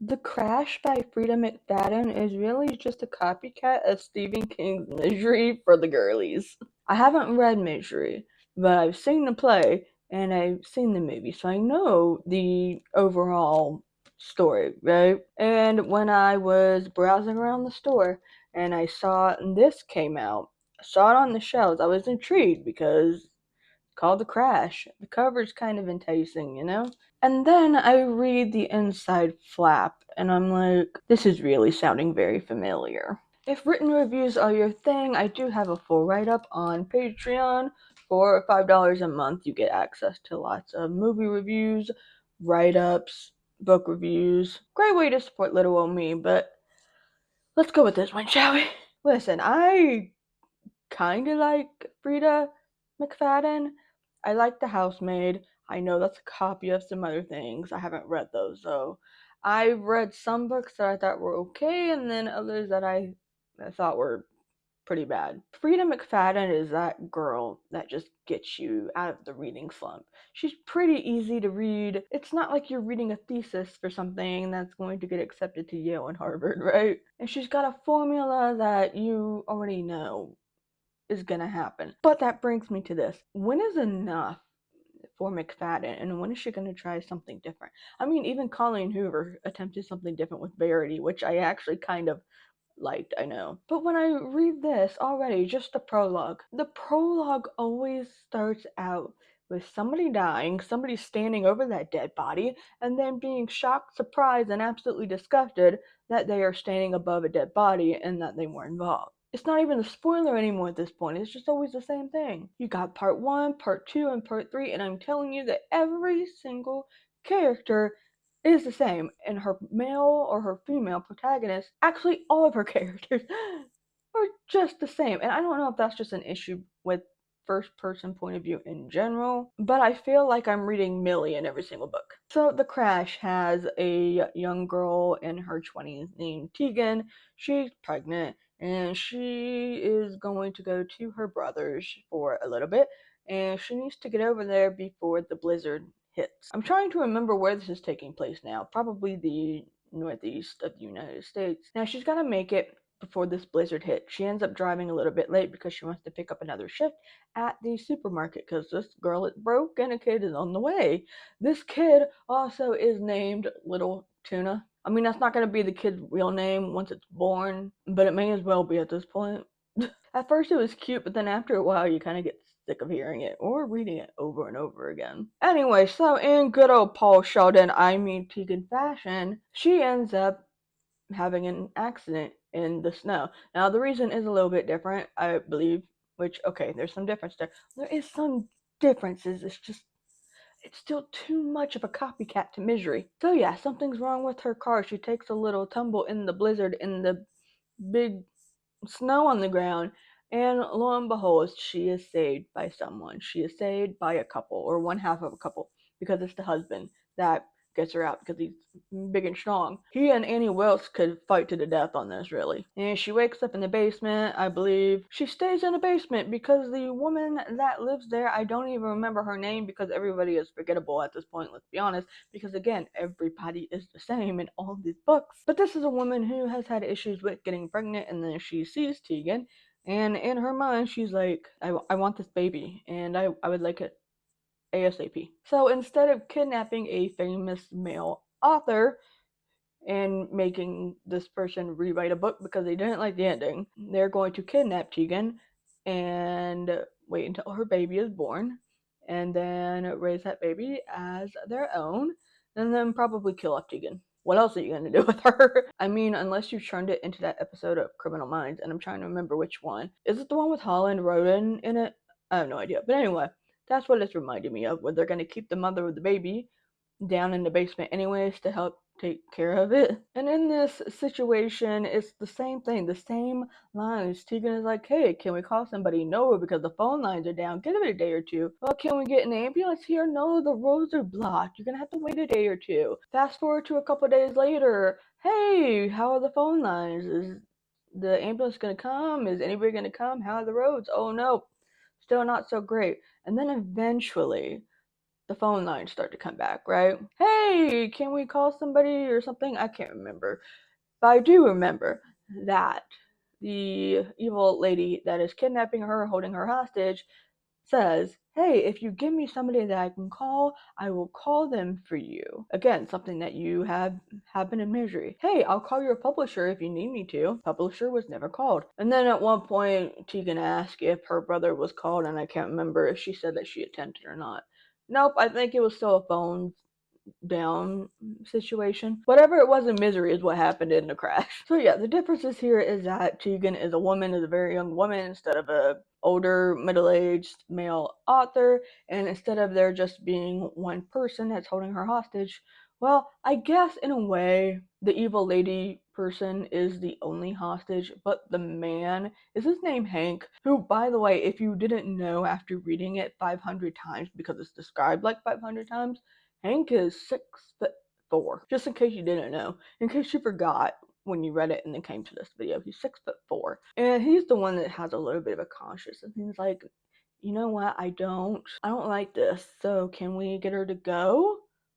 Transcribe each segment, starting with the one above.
The Crash by Freida McFadden is really just a copycat of Stephen King's Misery for the girlies. I haven't read Misery, but I've seen the play and I've seen the movie, so I know the overall story, right? And when I was browsing around the store and I saw this came out, I saw it on the shelves, I was intrigued because it's called The Crash. The cover's kind of enticing, you know? And then I read the inside flap, and I'm like, this is really sounding very familiar. If written reviews are your thing, I do have a full write-up on Patreon. For $5 a month, you get access to lots of movie reviews, write-ups, book reviews. Great way to support little old me, but let's go with this one, shall we? Listen, I kind of like Freida McFadden. I like The Housemaid. I know that's a copy of some other things. I haven't read those though. I've read some books that I thought were okay, and then others that I thought were pretty bad. Freida McFadden is that girl that just gets you out of the reading slump. She's pretty easy to read. It's not like you're reading a thesis for something that's going to get accepted to Yale and Harvard, right? And she's got a formula that you already know is gonna happen. But that brings me to this. When is enough for McFadden, and when is she gonna try something different? I mean, even Colleen Hoover attempted something different with Verity, which I actually kind of liked, I know. But when I read this already, just the prologue always starts out with somebody dying, somebody standing over that dead body, and then being shocked, surprised, and absolutely disgusted that they are standing above a dead body and that they were involved. It's not even a spoiler anymore at this point, it's just always the same thing. You got part 1, part 2, and part 3, and I'm telling you that every single character is the same, and her male or her female protagonist, actually all of her characters, are just the same. And I don't know if that's just an issue with first person point of view in general, but I feel like I'm reading Millie in every single book. So The Crash has a young girl in her 20s named Tegan. She's pregnant and she is going to go to her brother's for a little bit, and she needs to get over there before the blizzard hits. I'm trying to remember where this is taking place now. Probably the northeast of the United States. Now she's got to make it before this blizzard hit. She ends up driving a little bit late because she wants to pick up another shift at the supermarket because this girl is broke and a kid is on the way. This kid also is named Little Tuna. I mean, that's not going to be the kid's real name once it's born, but it may as well be at this point. At first it was cute, but then after a while you kind of get sick of hearing it or reading it over and over again. Anyway, so in good old Paul Sheldon, I mean Tegan fashion, she ends up having an accident in the snow. Now the reason is a little bit different, I believe, which, okay, there's some difference there. There is some differences, it's still too much of a copycat to Misery. So yeah, something's wrong with her car. She takes a little tumble in the blizzard in the big snow on the ground, and lo and behold, she is saved by someone. She is saved by a couple, or one half of a couple, because it's the husband that gets her out because he's big and strong. He and Annie Wilkes could fight to the death on this, really. And she wakes up in the basement, I believe. She stays in the basement because the woman that lives there, I don't even remember her name because everybody is forgettable at this point, let's be honest. Because again, everybody is the same in all of these books. But this is a woman who has had issues with getting pregnant, and then she sees Tegan, and in her mind, she's like, I want this baby, and I would like it ASAP. So instead of kidnapping a famous male author and making this person rewrite a book because they didn't like the ending, they're going to kidnap Tegan and wait until her baby is born, and then raise that baby as their own, and then probably kill off Tegan. What else are you going to do with her? I mean, unless you turned it into that episode of Criminal Minds, and I'm trying to remember which one. Is it the one with Holland Roden in it? I have no idea. But anyway, that's what it's reminding me of, where they're going to keep the mother of the baby down in the basement anyways to help take care of it. And in this situation, it's the same thing, the same lines. Tegan is like, hey, can we call somebody? No, because the phone lines are down. Give it a day or two. Well, can we get an ambulance here? No, the roads are blocked. You're gonna have to wait a day or two. Fast forward to a couple days later. Hey, how are the phone lines? Is the ambulance gonna come? Is anybody gonna come? How are the roads? Oh no, still not so great. And then eventually the phone lines start to come back, right? Hey, can we call somebody or something? I can't remember. But I do remember that the evil lady that is kidnapping her, holding her hostage, says, hey, if you give me somebody that I can call, I will call them for you. Again, something that you have been in misery. Hey, I'll call your publisher if you need me to. Publisher was never called. And then at one point, Tegan asked if her brother was called, and I can't remember if she said that she attended or not. Nope, I think it was still a phone down situation. Whatever it was in misery is what happened in the crash. So yeah, the differences here is that Tegan is a woman, is a very young woman instead of a older middle-aged male author, and instead of there just being one person that's holding her hostage, well, I guess in a way the evil lady person is the only hostage, but the man, is his name Hank, who, by the way, if you didn't know after reading it 500 times, because it's described like 500 times, Hank is 6'4". Just in case you didn't know. In case you forgot when you read it and then came to this video. He's 6'4". And he's the one that has a little bit of a conscience. And he's like, you know what, I don't like this. So can we get her to go?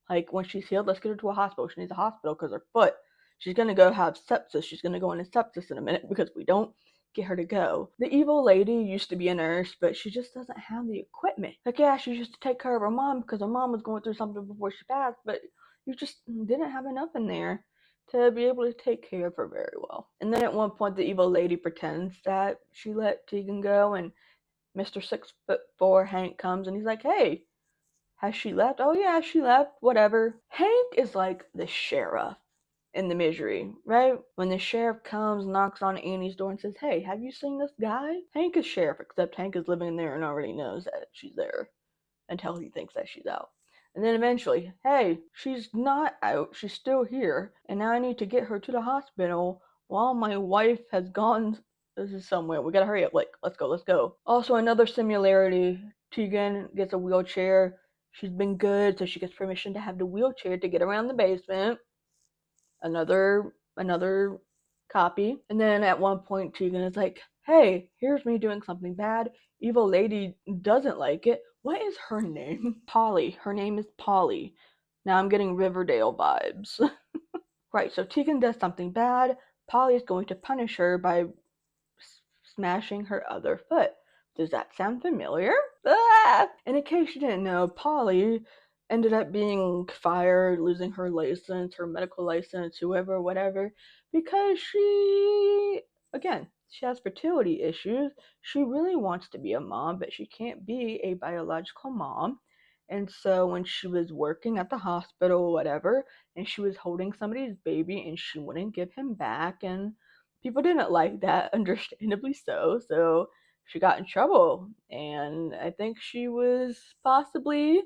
Like, when she's healed, let's get her to a hospital. She needs a hospital because her foot, she's going to go have sepsis. She's going to go into sepsis in a minute because we don't get her to go. The evil lady used to be a nurse, but she just doesn't have the equipment. Like, yeah, she used to take care of her mom because her mom was going through something before she passed, but you just didn't have enough in there to be able to take care of her very well. And then at one point, the evil lady pretends that she let Tegan go, and Mr. 6'4" Hank comes and he's like, hey, has she left? Oh yeah, she left, whatever. Hank is like the sheriff in the misery, right? When the sheriff comes, knocks on Annie's door and says, hey, have you seen this guy? Hank is sheriff, except Hank is living there and already knows that she's there until he thinks that she's out. And then eventually, hey, she's not out, she's still here, and now I need to get her to the hospital while my wife has gone somewhere. We gotta hurry up, like, let's go. Also, another similarity, Tegan gets a wheelchair. She's been good, so she gets permission to have the wheelchair to get around the basement. Another copy. And then at one point, Tegan is like, hey, here's me doing something bad. Evil lady doesn't like it. What is her name? Polly. Her name is Polly. Now I'm getting Riverdale vibes. Right, so Tegan does something bad. Polly is going to punish her by smashing her other foot. Does that sound familiar? Ah! And in case you didn't know, Polly ended up being fired, losing her license, her medical license, whatever, because she has fertility issues. She really wants to be a mom, but she can't be a biological mom. And so when she was working at the hospital, whatever, and she was holding somebody's baby and she wouldn't give him back, and people didn't like that, understandably so. So she got in trouble, and I think she was possibly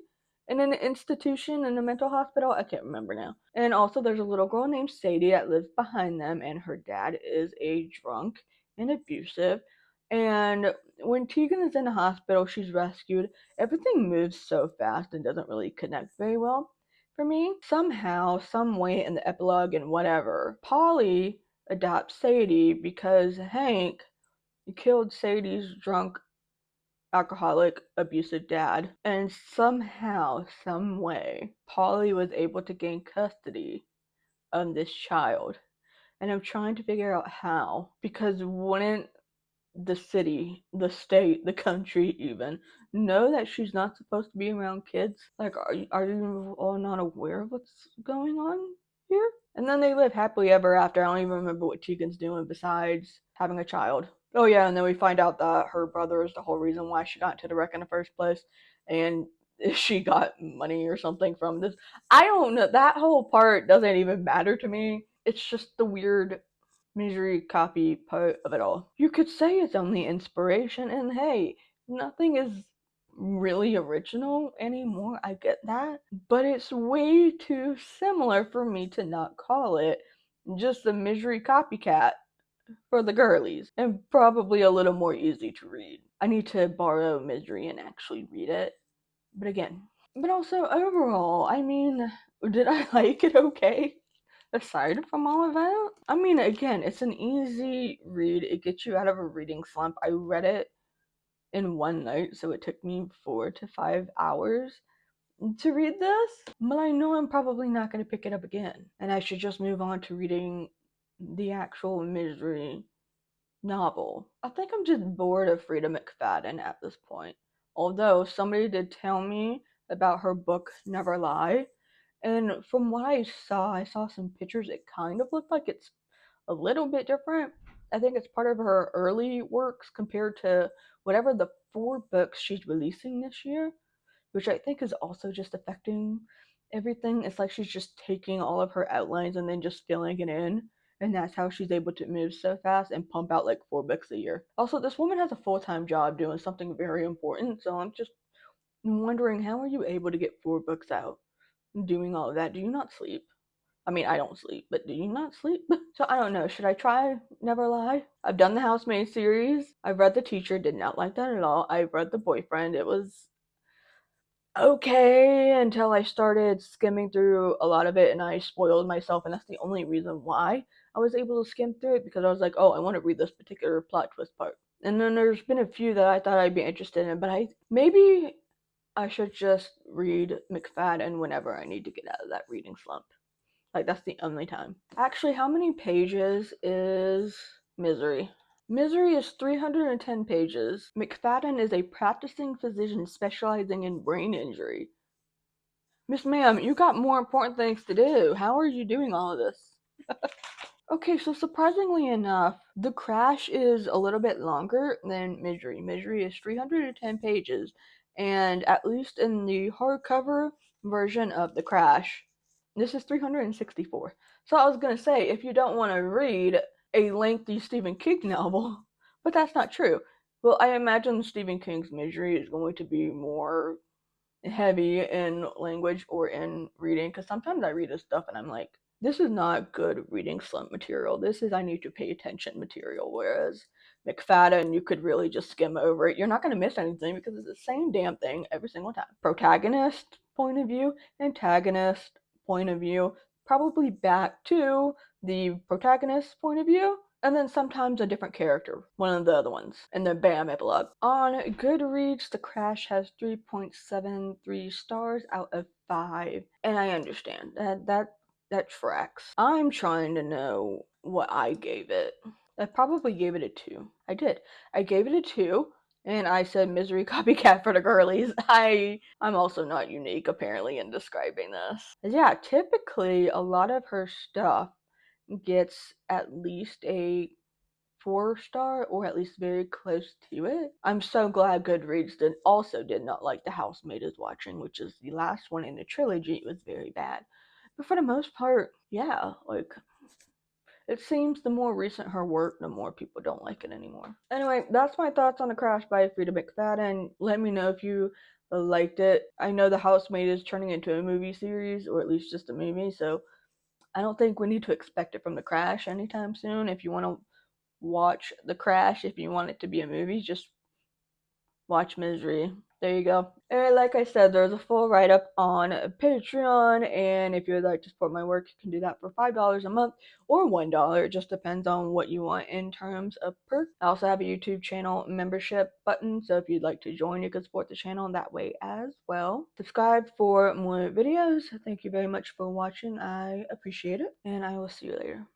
in an institution, in a mental hospital. I can't remember now. And also, there's a little girl named Sadie that lives behind them, and her dad is a drunk and abusive. And when Tegan is in the hospital, she's rescued. Everything moves so fast and doesn't really connect very well for me. Somehow, some way in the epilogue and whatever, Polly adopts Sadie because Hank killed Sadie's drunk, alcoholic, abusive dad. And somehow, some way, Polly was able to gain custody of this child. And I'm trying to figure out how, because wouldn't the city, the state, the country even know that she's not supposed to be around kids? Like, are you all not aware of what's going on here? And then they live happily ever after. I don't even remember what Tegan's doing besides having a child. Oh yeah, and then we find out that her brother is the whole reason why she got into the wreck in the first place, and she got money or something from this. I don't know. That whole part doesn't even matter to me. It's just the weird misery copy part of it all. You could say it's only inspiration, and hey, nothing is really original anymore. I get that, but it's way too similar for me to not call it just a misery copycat for the girlies, and probably a little more easy to read. I need to borrow misery and actually read it. But also overall, I mean, did I like it okay? Aside from all of that, I mean, again, it's an easy read. It gets you out of a reading slump. I read it in one night, so it took me 4 to 5 hours. to read this, but I know I'm probably not going to pick it up again, and I should just move on to reading the actual Misery novel. I think I'm just bored of Freida McFadden at this point. Although somebody did tell me about her book Never Lie, and from what I saw some pictures. It kind of looked like it's a little bit different. I think it's part of her early works compared to whatever the 4 books she's releasing this year, which I think is also just affecting everything. It's like she's just taking all of her outlines and then just filling it in. And that's how she's able to move so fast and pump out like 4 books a year. Also, this woman has a full-time job doing something very important, so I'm just wondering, how are you able to get 4 books out doing all of that? Do you not sleep? I mean, I don't sleep, but do you not sleep? So I don't know. Should I try Never Lie? I've done the Housemaid series. I've read The Teacher. Did not like that at all. I've read The Boyfriend. It was okay until I started skimming through a lot of it and I spoiled myself, and that's the only reason why I was able to skim through it, because I was like, oh, I want to read this particular plot twist part. And then there's been a few that I thought I'd be interested in, but maybe I should just read McFadden whenever I need to get out of that reading slump. Like, that's the only time. Actually, how many pages is Misery? Misery is 310 pages. McFadden is a practicing physician specializing in brain injury. Miss Ma'am, you got more important things to do. How are you doing all of this? Okay, so surprisingly enough, The Crash is a little bit longer than Misery. Misery is 310 pages, and at least in the hardcover version of The Crash, this is 364. So I was gonna say, if you don't want to read a lengthy Stephen King novel, but that's not true. Well, I imagine Stephen King's Misery is going to be more heavy in language or in reading, because sometimes I read this stuff and I'm like, this is not good reading slump material. This is I need to pay attention material. Whereas McFadden, you could really just skim over it. You're not going to miss anything because it's the same damn thing every single time. Protagonist point of view, antagonist point of view, probably back to the protagonist's point of view, and then sometimes a different character, one of the other ones, and then bam, epilogue. On Goodreads, The Crash has 3.73 stars out of 5, and I understand that tracks. I'm trying to know what I gave it. I probably gave it a 2. I did. I gave it a 2, and I said Misery Copycat for the Girlies. I'm also not unique apparently in describing this. Yeah, typically a lot of her stuff gets at least a 4-star, or at least very close to it. I'm so glad Goodreads did not like The Housemaid is Watching, which is the last one in the trilogy. It was very bad. But for the most part, yeah, like, it seems the more recent her work, the more people don't like it anymore. Anyway, that's my thoughts on The Crash by Freida McFadden. Let me know if you liked it. I know The Housemaid is turning into a movie series, or at least just a movie, so I don't think we need to expect it from The Crash anytime soon. If you want to watch The Crash, if you want it to be a movie, just watch Misery. There you go. And like I said, there's a full write-up on Patreon, and if you would like to support my work, you can do that for $5 a month or $1. It just depends on what you want in terms of perks. I also have a YouTube channel membership button, so if you'd like to join, you can support the channel that way as well. Subscribe for more videos. Thank you very much for watching. I appreciate it, and I will see you later.